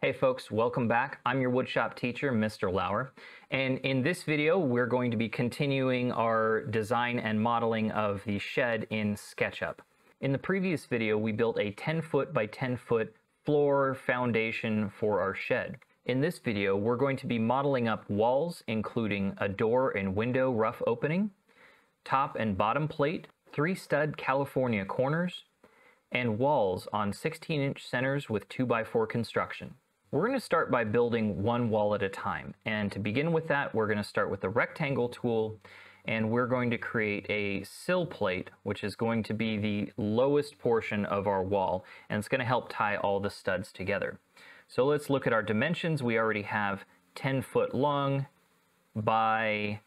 Hey folks, welcome back. I'm your woodshop teacher, Mr. Lauer, and in this video we're going to be continuing our design and modeling of the shed in SketchUp. In the previous video we built a 10-foot by 10-foot floor foundation for our shed. In this video we're going to be modeling up walls including a door and window rough opening, top and bottom plate, 3-stud California corners, and walls on 16-inch centers with 2x4 construction. We're going to start by building one wall at a time, and to begin with that we're going to start with the rectangle tool, and we're going to create a sill plate, which is going to be the lowest portion of our wall, and it's going to help tie all the studs together. So let's look at our dimensions. We already have 10 foot long by,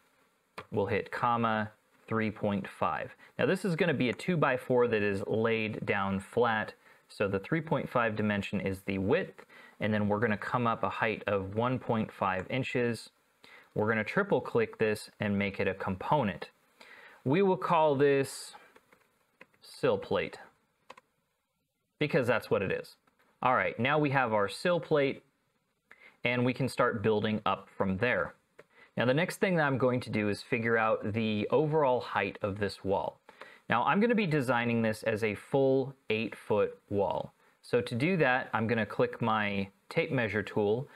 we'll hit comma, 3.5. Now this is going to be a 2x4 that is laid down flat, so the 3.5 dimension is the width, and then we're going to come up a height of 1.5 inches. We're going to triple click this and make it a component. We will call this sill plate because that's what it is. All right, now we have our sill plate and we can start building up from there. Now the next thing that I'm going to do is figure out the overall height of this wall. Now I'm going to be designing this as a full 8-foot wall. So to do that, I'm going to click my tape measure tool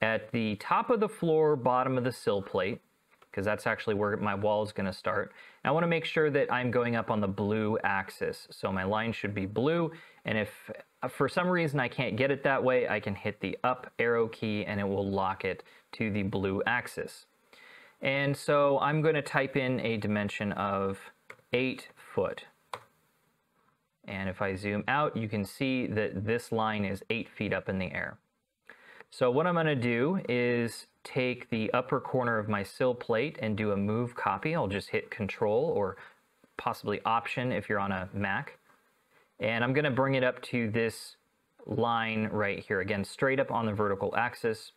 at the top of the floor, bottom of the sill plate, because that's actually where my wall is going to start. And I want to make sure that I'm going up on the blue axis. So my line should be blue, and if for some reason I can't get it that way, I can hit the up arrow key and it will lock it to the blue axis. And so I'm going to type in a dimension of 8 foot. And if I zoom out, you can see that this line is 8 feet up in the air. So what I'm going to do is take the upper corner of my sill plate and do a move copy. I'll just hit Control or possibly Option if you're on a Mac. And I'm going to bring it up to this line right here, again, straight up on the vertical axis,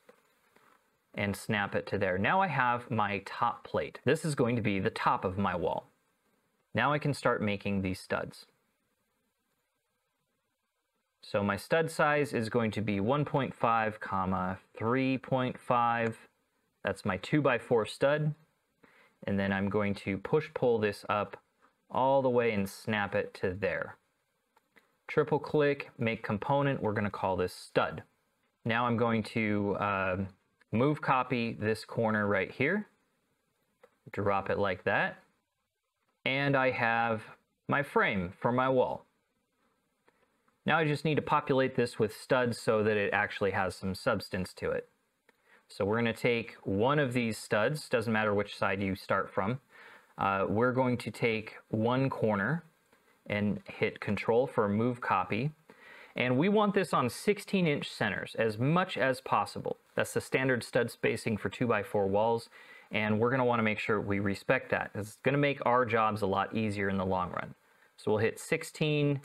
and snap it to there. Now I have my top plate. This is going to be the top of my wall. Now I can start making these studs. So my stud size is going to be 1.5, comma, 3.5. That's my 2x4 stud. And then I'm going to push-pull this up all the way and snap it to there. Triple click, make component. We're going to call this stud. Now I'm going to move copy this corner right here. Drop it like that. And I have my frame for my wall. Now I just need to populate this with studs so that it actually has some substance to it. So we're going to take one of these studs, doesn't matter which side you start from. We're going to take one corner and hit Control for move copy. And we want this on 16-inch centers as much as possible. That's the standard stud spacing for 2x4 walls. And we're going to want to make sure we respect that. It's going to make our jobs a lot easier in the long run. So we'll hit 16.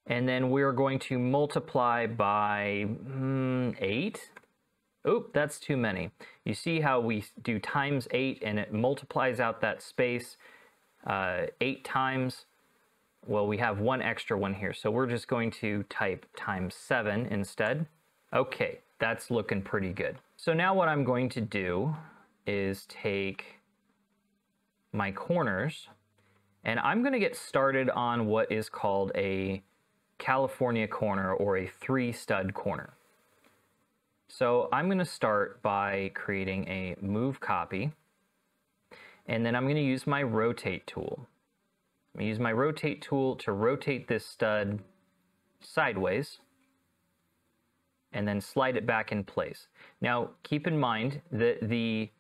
And then we're going to multiply by 8. Oop, that's too many. You see how we do times 8 and it multiplies out that space 8 times. Well, we have one extra one here, so we're just going to type times 7 instead. Okay, that's looking pretty good. So now what I'm going to do is take my corners, and I'm going to get started on what is called a California corner or a 3-stud corner. So I'm going to start by creating a move copy, and then I'm going to use my rotate tool. I'm going to use my rotate tool to rotate this stud sideways and then slide it back in place. Now keep in mind that the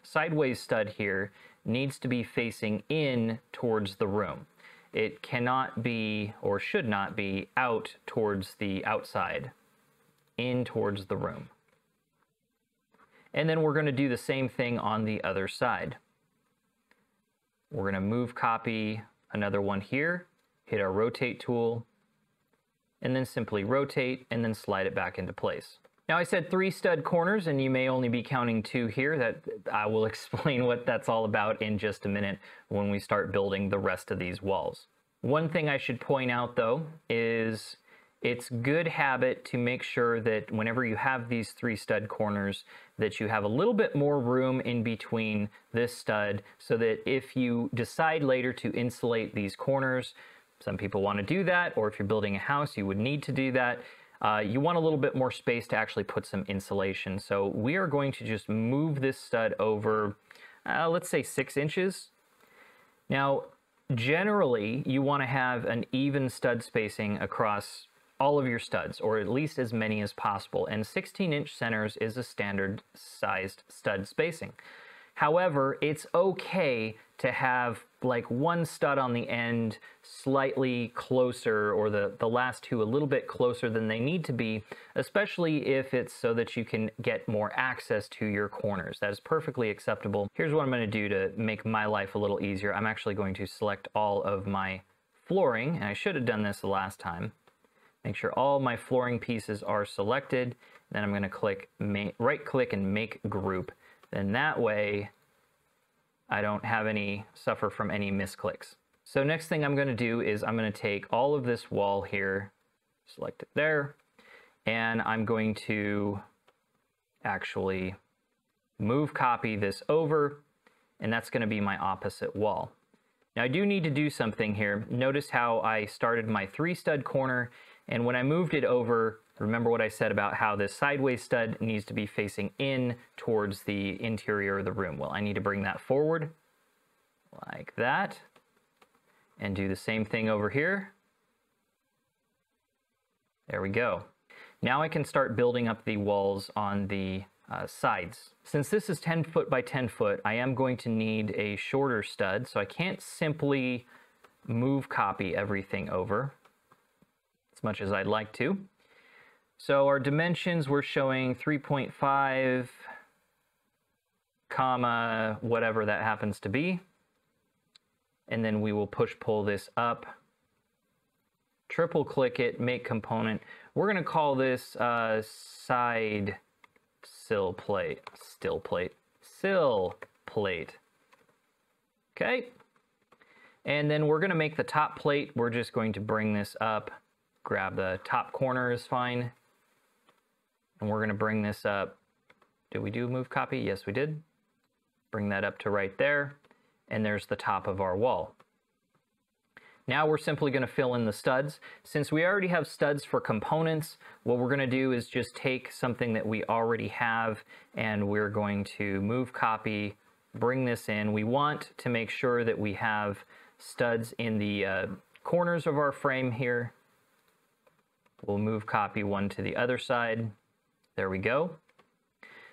sideways stud here needs to be facing in towards the room. It cannot be, or should not be, out towards the outside, in towards the room. And then we're going to do the same thing on the other side. We're going to move copy another one here, hit our rotate tool, and then simply rotate and then slide it back into place. Now I said 3 stud corners, and you may only be counting 2 here. That I will explain what that's all about in just a minute when we start building the rest of these walls. One thing I should point out though is it's good habit to make sure that whenever you have these 3 stud corners, that you have a little bit more room in between this stud, so that if you decide later to insulate these corners, some people want to do that, or if you're building a house, you would need to do that. You want a little bit more space to actually put some insulation. So we are going to just move this stud over, let's say 6 inches. Now, generally, you want to have an even stud spacing across all of your studs, or at least as many as possible, and 16-inch centers is a standard sized stud spacing. However, it's okay to have like 1 stud on the end slightly closer, or the last 2 a little bit closer than they need to be, especially if it's so that you can get more access to your corners. That is perfectly acceptable. Here's what I'm going to do to make my life a little easier. I'm actually going to select all of my flooring, and I should have done this the last time. Make sure all my flooring pieces are selected. Then I'm going to right click and make group. Then that way I don't have suffer from any misclicks. So next thing I'm going to do is I'm going to take all of this wall here, select it there, and I'm going to actually move copy this over, and that's going to be my opposite wall. Now I do need to do something here. Notice how I started my 3 stud corner, and when I moved it over, remember what I said about how this sideways stud needs to be facing in towards the interior of the room. Well, I need to bring that forward like that, and do the same thing over here. There we go. Now I can start building up the walls on the sides. Since this is 10 foot by 10 foot, I am going to need a shorter stud, so I can't simply move copy everything over as much as I'd like to. So our dimensions, we're showing 3.5, comma, whatever that happens to be. And then we will push-pull this up, triple click it, make component. We're gonna call this side sill plate, sill plate. Okay. And then we're gonna make the top plate. We're just going to bring this up, grab the top corner is fine. And we're going to bring this up. Did we do move copy? Yes, we did. Bring that up to right there. And there's the top of our wall. Now we're simply going to fill in the studs. Since we already have studs for components, what we're going to do is just take something that we already have, and we're going to move copy, bring this in. We want to make sure that we have studs in the corners of our frame here. We'll move copy one to the other side. There we go.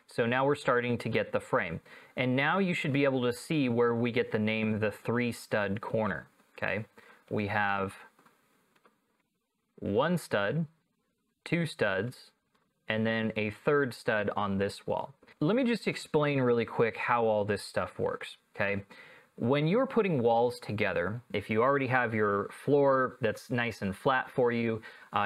So now we're starting to get the frame. And now you should be able to see where we get the name, the 3 stud corner. Okay. We have 1 stud, 2 studs, and then a 3rd stud on this wall. Let me just explain really quick how all this stuff works. Okay. When you're putting walls together, if you already have your floor that's nice and flat for you,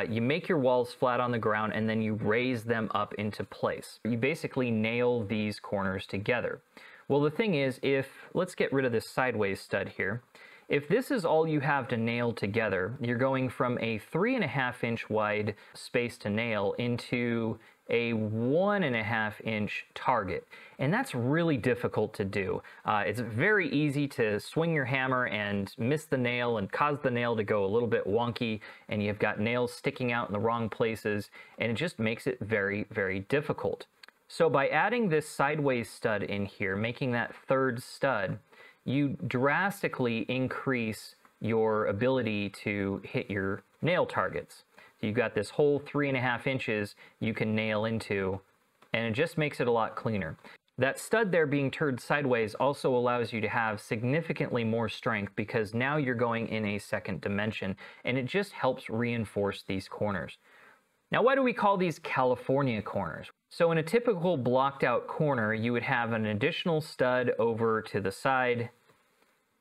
you make your walls flat on the ground and then you raise them up into place. You basically nail these corners together. Well, the thing is, let's get rid of this sideways stud here. If this is all you have to nail together, you're going from a 3.5 inch wide space to nail into a 1.5 inch target. And that's really difficult to do. It's very easy to swing your hammer and miss the nail and cause the nail to go a little bit wonky, and you've got nails sticking out in the wrong places, and it just makes it very, very difficult. So by adding this sideways stud in here, making that 3rd stud, you drastically increase your ability to hit your nail targets. So you've got this whole 3.5 inches you can nail into, and it just makes it a lot cleaner. That stud there being turned sideways also allows you to have significantly more strength, because now you're going in a 2nd dimension, and it just helps reinforce these corners. Now, why do we call these California corners? So in a typical blocked out corner, you would have an additional stud over to the side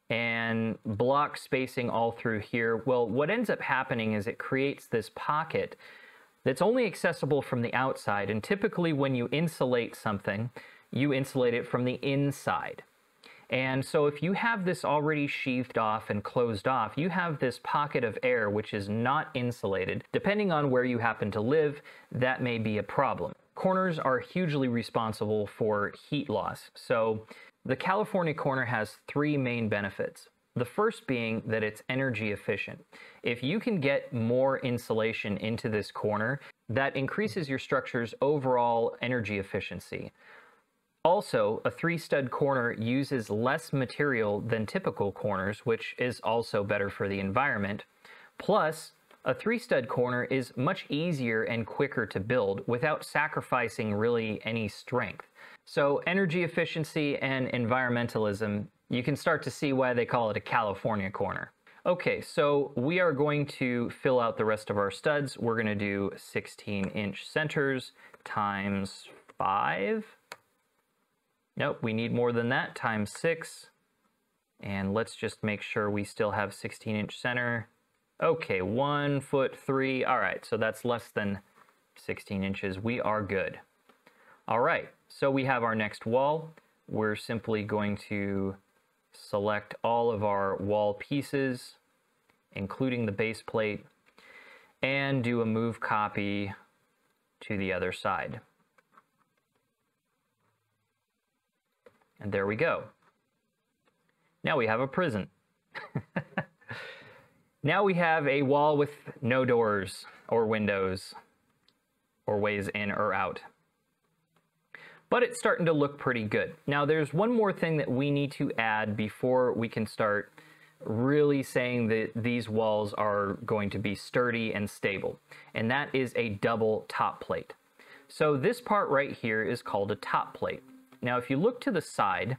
and block spacing all through here. Well, what ends up happening is it creates this pocket that's only accessible from the outside, and typically when you insulate something, you insulate it from the inside. And so if you have this already sheathed off and closed off, you have this pocket of air which is not insulated. Depending on where you happen to live, that may be a problem. Corners are hugely responsible for heat loss. So the California corner has three main benefits. The first being that it's energy efficient. If you can get more insulation into this corner, that increases your structure's overall energy efficiency. Also, a 3-stud corner uses less material than typical corners, which is also better for the environment. Plus, a 3-stud corner is much easier and quicker to build without sacrificing really any strength. So energy efficiency and environmentalism, you can start to see why they call it a California corner. Okay, so we are going to fill out the rest of our studs. We're going to do 16-inch centers times 5. Nope, we need more than that, times 6. And let's just make sure we still have 16-inch center. Okay, 1 foot 3. All right, so that's less than 16 inches. We are good. All right, so we have our next wall. We're simply going to select all of our wall pieces, including the base plate, and do a move copy to the other side. And there we go. Now we have a prison. Now we have a wall with no doors or windows or ways in or out. But it's starting to look pretty good. Now there's one more thing that we need to add before we can start really saying that these walls are going to be sturdy and stable, and that is a double top plate. So this part right here is called a top plate. Now if you look to the side,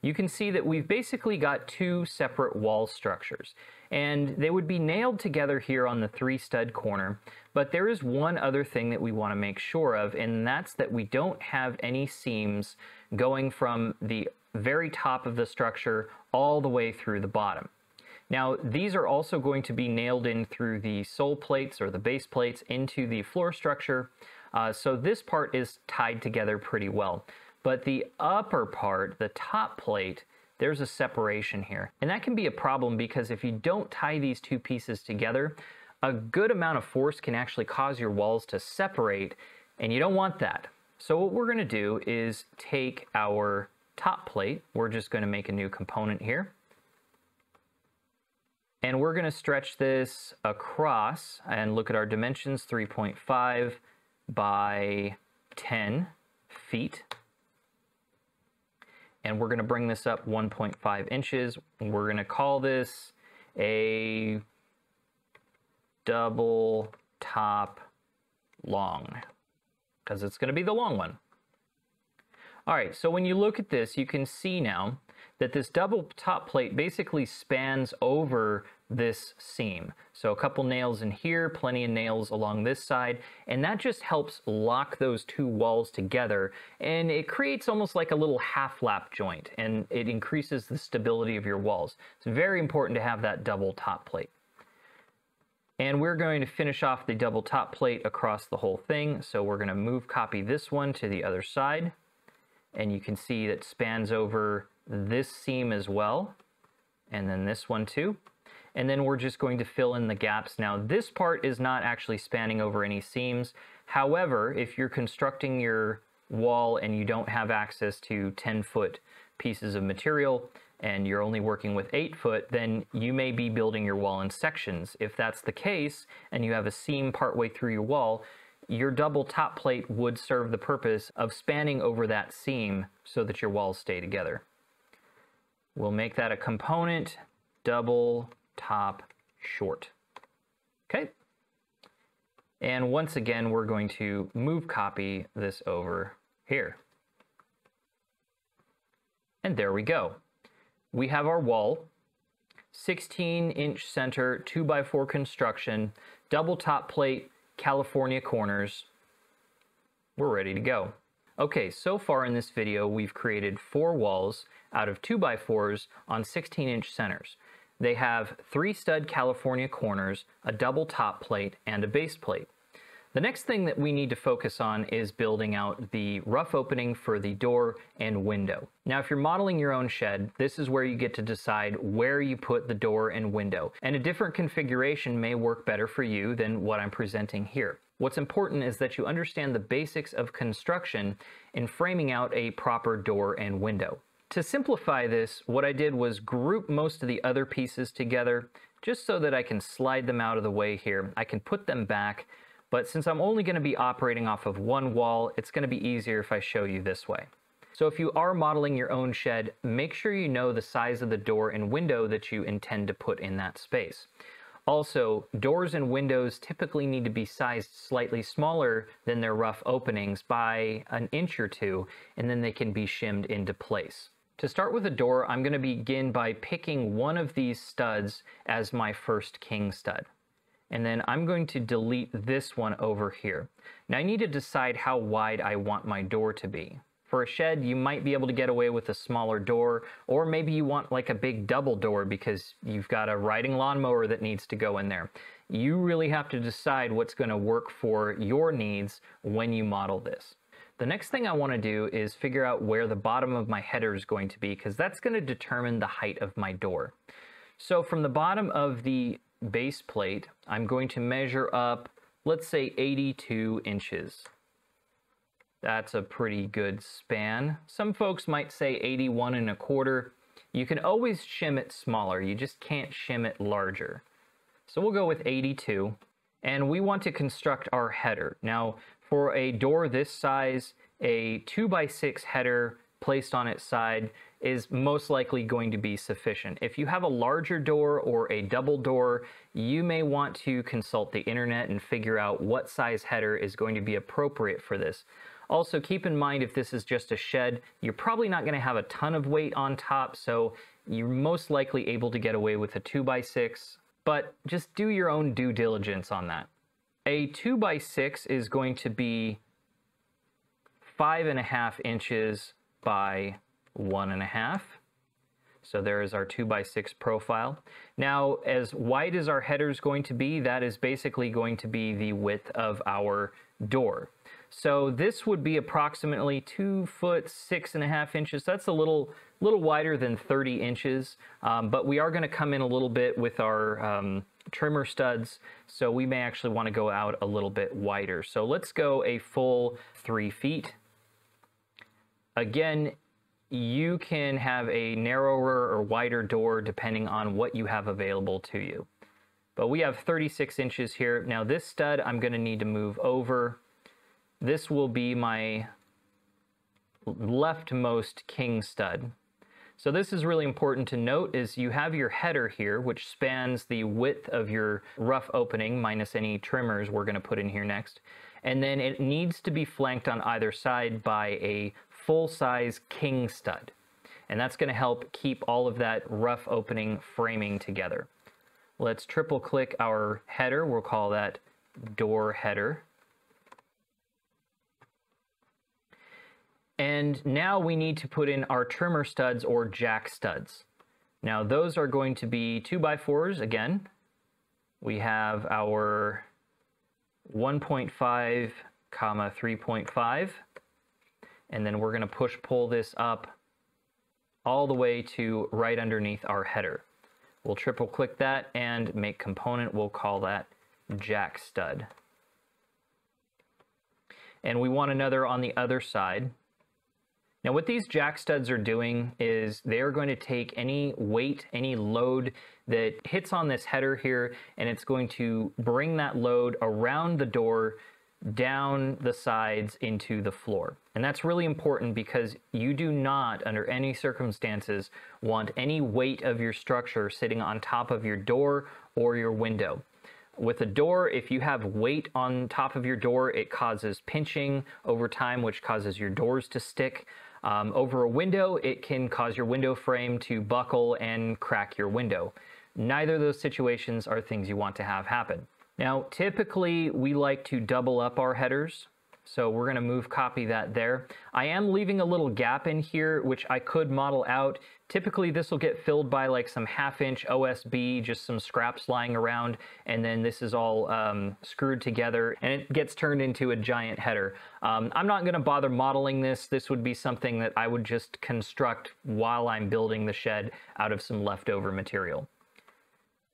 you can see that we've basically got two separate wall structures, and they would be nailed together here on the 3-stud corner. But there is one other thing that we want to make sure of, and that's that we don't have any seams going from the very top of the structure all the way through the bottom. Now these are also going to be nailed in through the sole plates or the base plates into the floor structure, so this part is tied together pretty well. But the upper part, the top plate, there's a separation here. And that can be a problem because if you don't tie these two pieces together, a good amount of force can actually cause your walls to separate, and you don't want that. So what we're going to do is take our top plate, we're just going to make a new component here, and we're going to stretch this across and look at our dimensions, 3.5 by 10 feet. And we're going to bring this up 1.5 inches. We're going to call this a double top long, because it's going to be the long one. All right, so when you look at this, you can see now that this double top plate basically spans over this seam. So a couple nails in here, plenty of nails along this side, and that just helps lock those two walls together, and it creates almost like a little half lap joint, and it increases the stability of your walls. It's very important to have that double top plate. And we're going to finish off the double top plate across the whole thing, so we're going to move copy this one to the other side, and you can see that spans over this seam as well, and then this one too. And then we're just going to fill in the gaps. Now this part is not actually spanning over any seams. However, if you're constructing your wall and you don't have access to 10-foot pieces of material and you're only working with 8-foot, then you may be building your wall in sections. If that's the case and you have a seam partway through your wall, your double top plate would serve the purpose of spanning over that seam so that your walls stay together. We'll make that a component, double top short. Okay. And once again, we're going to move copy this over here. And there we go. We have our wall, 16-inch center, 2x4 construction, double top plate, California corners. We're ready to go. Okay, so far in this video, we've created 4 walls out of 2x4s on 16-inch centers. They have 3-stud California corners, a double top plate, and a base plate. The next thing that we need to focus on is building out the rough opening for the door and window. Now, if you're modeling your own shed, this is where you get to decide where you put the door and window, and a different configuration may work better for you than what I'm presenting here. What's important is that you understand the basics of construction in framing out a proper door and window. To simplify this, what I did was group most of the other pieces together just so that I can slide them out of the way here. I can put them back, but since I'm only going to be operating off of one wall, it's going to be easier if I show you this way. So if you are modeling your own shed, make sure you know the size of the door and window that you intend to put in that space. Also, doors and windows typically need to be sized slightly smaller than their rough openings by an inch or two, and then they can be shimmed into place. To start with a door, I'm going to begin by picking one of these studs as my first king stud. And then I'm going to delete this one over here. Now I need to decide how wide I want my door to be. For a shed, you might be able to get away with a smaller door, or maybe you want like a big double door because you've got a riding lawnmower that needs to go in there. You really have to decide what's going to work for your needs when you model this. The next thing I want to do is figure out where the bottom of my header is going to be, because that's going to determine the height of my door. So from the bottom of the base plate, I'm going to measure up, let's say 82 inches. That's a pretty good span. Some folks might say 81 1/4. You can always shim it smaller, you just can't shim it larger. So we'll go with 82, and we want to construct our header. Now, for a door this size, a 2x6 header placed on its side is most likely going to be sufficient. If you have a larger door or a double door, you may want to consult the internet and figure out what size header is going to be appropriate for this. Also, keep in mind, if this is just a shed, you're probably not going to have a ton of weight on top, so you're most likely able to get away with a 2x6, but just do your own due diligence on that. A 2x6 is going to be 5.5 inches by 1.5. So there is our 2x6 profile. Now, as wide as our header is going to be, that is basically going to be the width of our door. So this would be approximately 2 foot 6.5 inches. That's a little wider than 30 inches, but we are going to come in a little bit with our trimmer studs, so we may actually want to go out a little bit wider. So let's go a full 3 feet. Again, you can have a narrower or wider door depending on what you have available to you. But we have 36 inches here. Now this stud I'm going to need to move over. This will be my leftmost king stud. So this is really important to note, is you have your header here, which spans the width of your rough opening minus any trimmers we're going to put in here next. And then it needs to be flanked on either side by a full-size king stud. And that's going to help keep all of that rough opening framing together. Let's triple click our header. We'll call that door header. And now we need to put in our trimmer studs or jack studs. Now those are going to be 2x4s again. We have our 1.5, 3.5. And then we're going to push-pull this up all the way to right underneath our header. We'll triple-click that and make component. We'll call that jack stud. And we want another on the other side. Now what these jack studs are doing is they're going to take any weight, any load that hits on this header here, and it's going to bring that load around the door, down the sides into the floor. And that's really important because you do not, under any circumstances, want any weight of your structure sitting on top of your door or your window. With a door, if you have weight on top of your door, it causes pinching over time, which causes your doors to stick. Over a window, it can cause your window frame to buckle and crack your window. Neither of those situations are things you want to have happen. Now, typically, we like to double up our headers, so we're going to copy that there. I am leaving a little gap in here, which I could model out Typically this will get filled by like some 1/2 inch OSB, just some scraps lying around, and then this is all screwed together and it gets turned into a giant header. I'm not going to bother modeling this. This would be something that I would just construct while I'm building the shed out of some leftover material.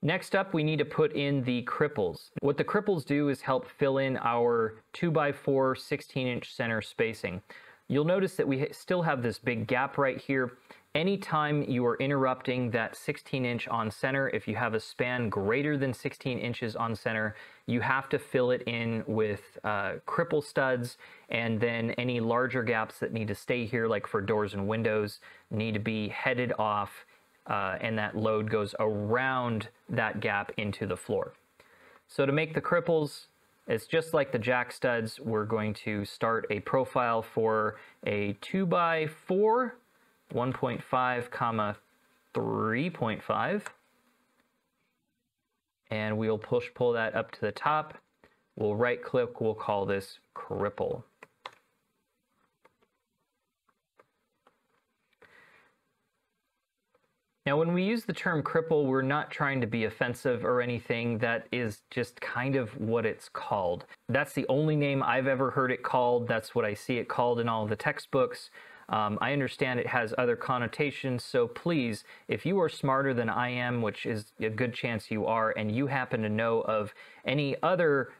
Next up, we need to put in the cripples. What the cripples do is help fill in our 2x4 16-inch center spacing. You'll notice that we still have this big gap right here. Anytime you are interrupting that 16-inch on center, if you have a span greater than 16 inches on center, you have to fill it in with cripple studs, and then any larger gaps that need to stay here, like for doors and windows, need to be headed off, and that load goes around that gap into the floor. So to make the cripples, it's just like the jack studs. We're going to start a profile for a 2x4, 1.5 comma 3.5, and we'll pull that up to the top. We'll right click, we'll call this cripple. Now, when we use the term cripple, we're not trying to be offensive or anything. That is just kind of what it's called. That's the only name I've ever heard it called. That's what I see it called in all of the textbooks. I understand it has other connotations, so please, if you are smarter than I am, which is a good chance you are, and you happen to know of any other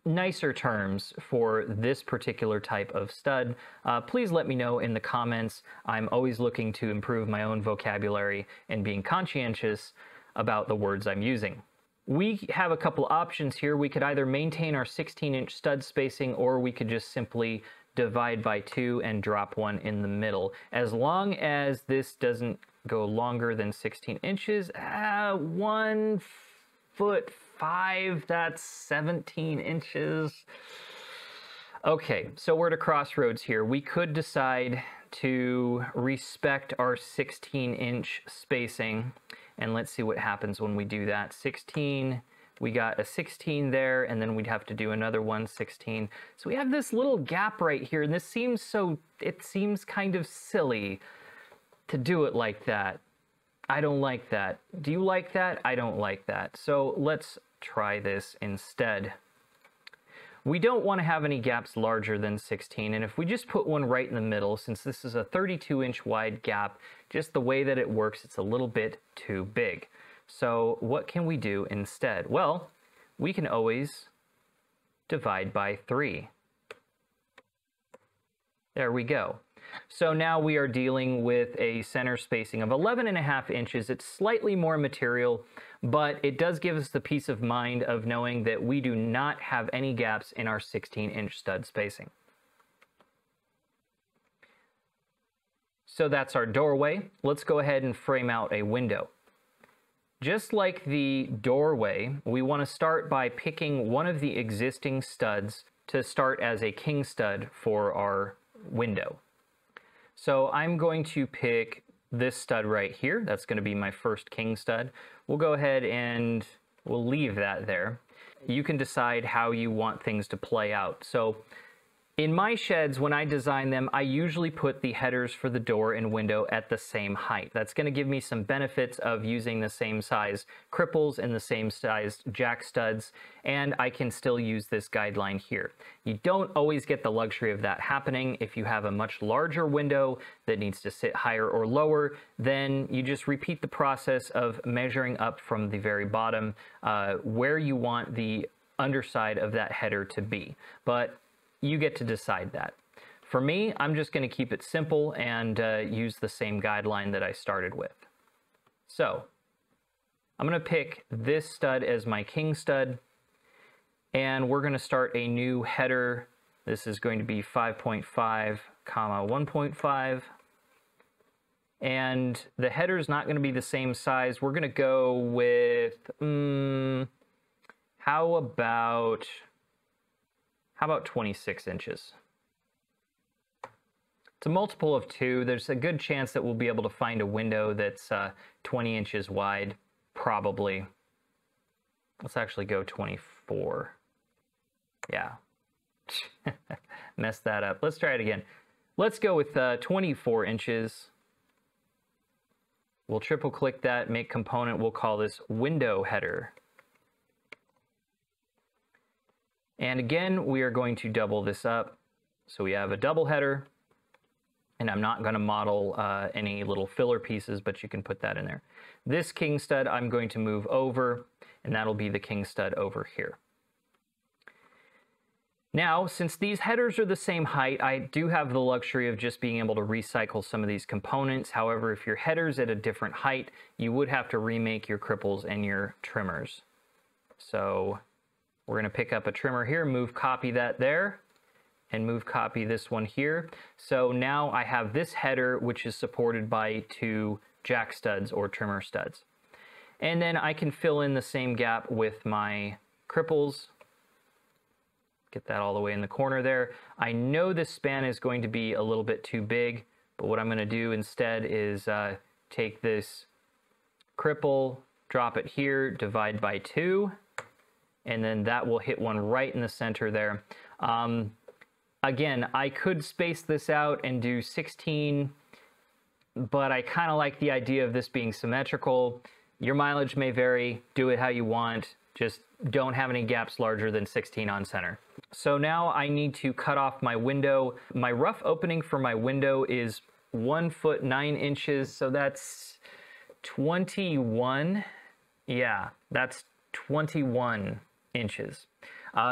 nicer terms for this particular type of stud, please let me know in the comments. I'm always looking to improve my own vocabulary and being conscientious about the words I'm using. We have a couple options here. We could either maintain our 16-inch stud spacing, or we could just simply divide by 2 and drop one in the middle. As long as this doesn't go longer than 16 inches, 1 foot 5, that's 17 inches. Okay, so we're at a crossroads here. We could decide to respect our 16-inch spacing, and let's see what happens when we do that. 16, we got a 16 there, and then we'd have to do another 16. So we have this little gap right here, and this seems it seems kind of silly to do it like that. I don't like that. Do you like that? I don't like that. So let's try this instead. We don't want to have any gaps larger than 16, and if we just put one right in the middle, since this is a 32-inch wide gap, just the way that it works, it's a little bit too big. So what can we do instead? Well, we can always divide by 3. There we go. So now we are dealing with a center spacing of 11.5 inches. It's slightly more material, but it does give us the peace of mind of knowing that we do not have any gaps in our 16-inch stud spacing. So that's our doorway. Let's go ahead and frame out a window. Just like the doorway, we want to start by picking one of the existing studs to start as a king stud for our window. So I'm going to pick this stud right here. That's going to be my first king stud. We'll go ahead and we'll leave that there. You can decide how you want things to play out. So in my sheds, when I design them, I usually put the headers for the door and window at the same height. That's going to give me some benefits of using the same size cripples and the same size jack studs, and I can still use this guideline here. You don't always get the luxury of that happening. If you have a much larger window that needs to sit higher or lower, then you just repeat the process of measuring up from the very bottom where you want the underside of that header to be. But you get to decide that. For me, I'm just going to keep it simple and use the same guideline that I started with. So I'm going to pick this stud as my king stud, and we're going to start a new header. This is going to be 5.5 comma 1.5, and the header is not going to be the same size. We're going to go with how about 26 inches? It's a multiple of 2. There's a good chance that we'll be able to find a window that's 20 inches wide, probably. Let's actually go 24. Yeah. Messed that up. Let's try it again. Let's go with 24 inches. We'll triple click that, make component, we'll call this window header. And again, we are going to double this up. So we have a double header, and I'm not going to model any little filler pieces, but you can put that in there. This king stud I'm going to move over, and that'll be the king stud over here. Now, since these headers are the same height, I do have the luxury of just being able to recycle some of these components. However, if your header's at a different height, you would have to remake your cripples and your trimmers. So we're going to pick up a trimmer here, move copy that there, and move copy this one here. So now I have this header, which is supported by 2 jack studs or trimmer studs. And then I can fill in the same gap with my cripples. Get that all the way in the corner there. I know this span is going to be a little bit too big, but what I'm going to do instead is take this cripple, drop it here, divide by 2, and then that will hit one right in the center there. Again, I could space this out and do 16, but I kind of like the idea of this being symmetrical. Your mileage may vary, do it how you want, just don't have any gaps larger than 16 on center. So now I need to cut off my window. My rough opening for my window is 1 foot 9 inches, so that's 21. Yeah, that's 21 inches.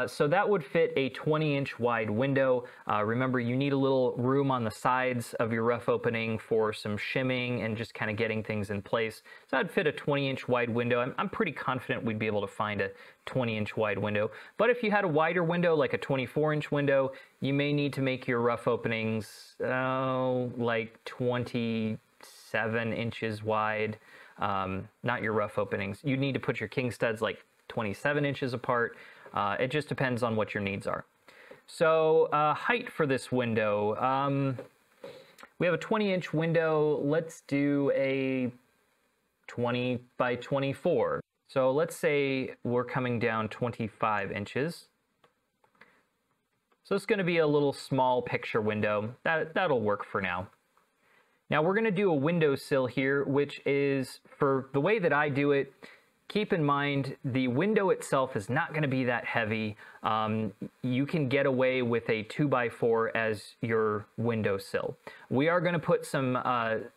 So that would fit a 20-inch wide window. Remember, you need a little room on the sides of your rough opening for some shimming and just kind of getting things in place. So that'd fit a 20-inch wide window. I'm pretty confident we'd be able to find a 20-inch wide window. But if you had a wider window, like a 24-inch window, you may need to make your rough openings like 27 inches wide. Not your rough openings. You need to put your king studs like 27 inches apart. It just depends on what your needs are. So height for this window, we have a 20-inch window. Let's do a 20 by 24. So let's say we're coming down 25 inches. So it's going to be a little small picture window. That'll work for now. Now we're going to do a windowsill here, which is, for the way that I do it, keep in mind, the window itself is not going to be that heavy. You can get away with a 2x4 as your windowsill. We are going to put some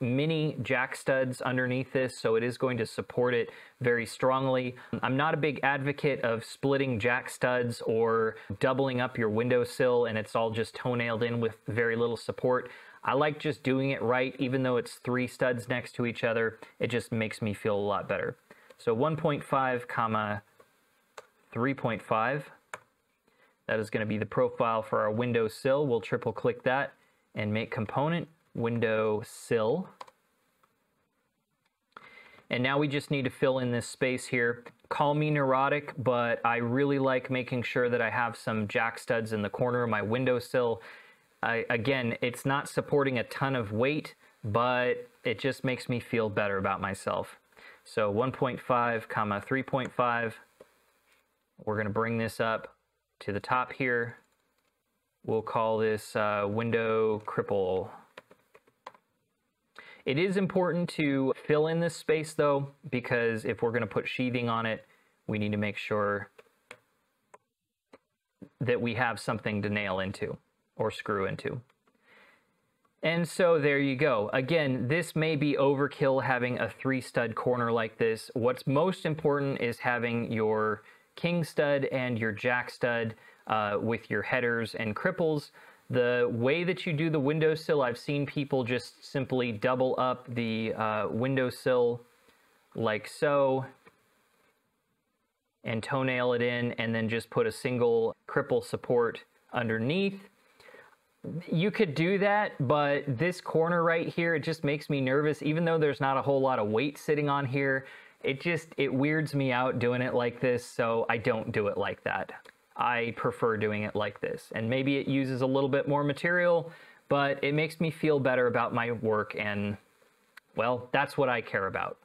mini jack studs underneath this, so it is going to support it very strongly. I'm not a big advocate of splitting jack studs or doubling up your windowsill and it's all just toenailed in with very little support. I like just doing it right, even though it's 3 studs next to each other. It just makes me feel a lot better. So 1.5 comma 3.5, that is going to be the profile for our windowsill. We'll triple click that and make component windowsill. And now we just need to fill in this space here. Call me neurotic, but I really like making sure that I have some jack studs in the corner of my windowsill. Again, it's not supporting a ton of weight, but it just makes me feel better about myself. So 1.5 comma 3.5, we're going to bring this up to the top here. We'll call this window cripple. It is important to fill in this space though, because if we're going to put sheathing on it, we need to make sure that we have something to nail into or screw into. And so there you go. Again, this may be overkill having a 3-stud corner like this. What's most important is having your king stud and your jack stud with your headers and cripples. The way that you do the windowsill, I've seen people just simply double up the windowsill like so and toenail it in and then just put a single cripple support underneath. You could do that, but this corner right here, it just makes me nervous. Even though there's not a whole lot of weight sitting on here, it weirds me out doing it like this, so I don't do it like that. I prefer doing it like this. And maybe it uses a little bit more material, but it makes me feel better about my work, and, well, that's what I care about.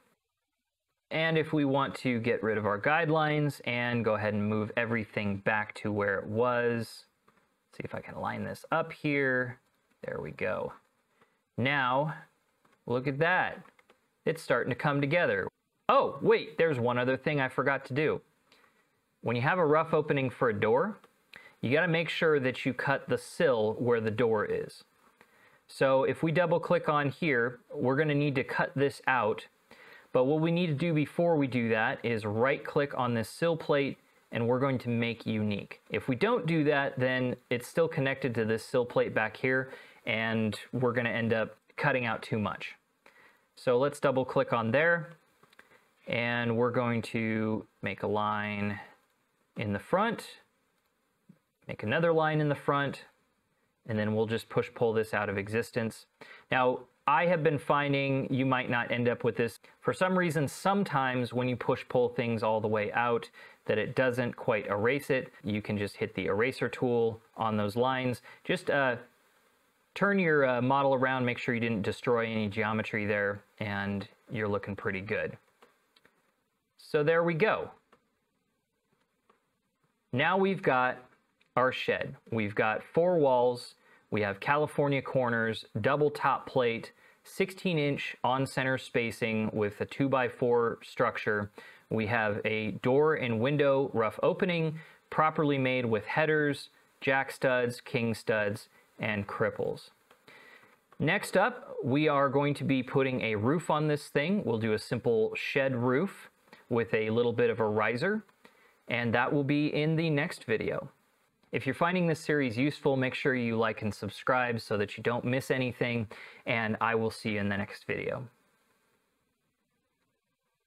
And if we want to get rid of our guidelines and go ahead and move everything back to where it was, see if I can line this up here. There we go. Now, look at that. It's starting to come together. Oh, wait, there's one other thing I forgot to do. When you have a rough opening for a door, you got to make sure that you cut the sill where the door is. So if we double click on here, we're going to need to cut this out. But what we need to do before we do that is right click on this sill plate and we're going to make unique. If we don't do that, then it's still connected to this sill plate back here and we're going to end up cutting out too much. So let's double click on there and we're going to make a line in the front, make another line in the front, and then we'll just push pull this out of existence. Now, I have been finding you might not end up with this. For some reason, sometimes when you push pull things all the way out, that it doesn't quite erase it. You can just hit the eraser tool on those lines. Just turn your model around, make sure you didn't destroy any geometry there, and you're looking pretty good. So there we go. Now we've got our shed. We've got 4 walls, we have California corners, double top plate, 16-inch on-center spacing with a 2x4 structure. We have a door and window rough opening, properly made with headers, jack studs, king studs, and cripples. Next up, we are going to be putting a roof on this thing. We'll do a simple shed roof with a little bit of a riser, and that will be in the next video. If you're finding this series useful, make sure you like and subscribe so that you don't miss anything, and I will see you in the next video.